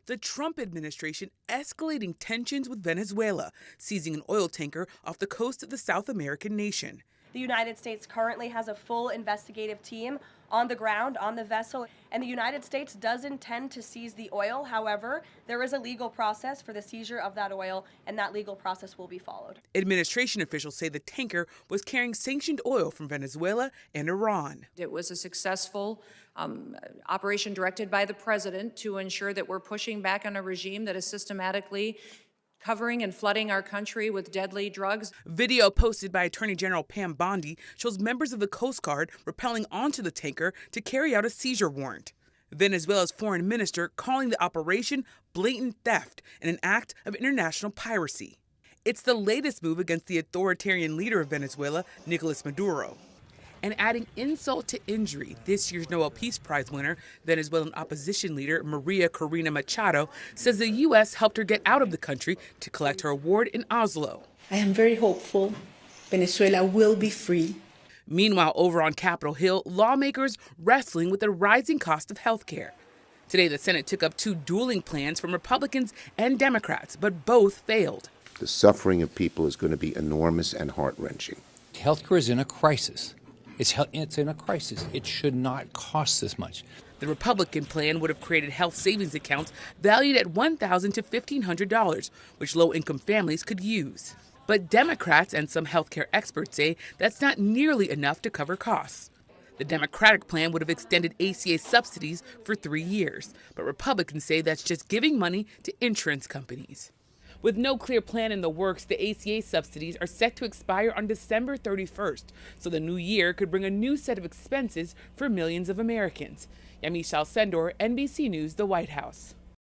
The Trump administration escalating tensions with Venezuela, seizing an oil tanker off the coast of the South American nation. The United States currently has a full investigative team on the ground, on the vessel, and the United States does intend to seize the oil. However, there is a legal process for the seizure of that oil, and that legal process will be followed. Administration officials say the tanker was carrying sanctioned oil from Venezuela and Iran. It was a successful operation directed by the president to ensure that we're pushing back on a regime that is systematically covering and flooding our country with deadly drugs. Video posted by Attorney General Pam Bondi shows members of the Coast Guard rappelling onto the tanker to carry out a seizure warrant. Venezuela's foreign minister calling the operation blatant theft and an act of international piracy. It's the latest move against the authoritarian leader of Venezuela, Nicolas Maduro. And adding insult to injury, this year's Nobel Peace Prize winner, Venezuelan opposition leader Maria Corina Machado, says the U.S. helped her get out of the country to collect her award in Oslo. I am very hopeful Venezuela will be free. Meanwhile, over on Capitol Hill, lawmakers wrestling with the rising cost of health care. Today, the Senate took up two dueling plans from Republicans and Democrats, but both failed. The suffering of people is going to be enormous and heart-wrenching. Healthcare is in a crisis. It's in a crisis. It should not cost this much. The Republican plan would have created health savings accounts valued at $1,000 to $1,500, which low-income families could use. But Democrats and some healthcare experts say that's not nearly enough to cover costs. The Democratic plan would have extended ACA subsidies for 3 years, but Republicans say that's just giving money to insurance companies. With no clear plan in the works, the ACA subsidies are set to expire on December 31st, so the new year could bring a new set of expenses for millions of Americans. Yamiche Alcindor, NBC News, the White House.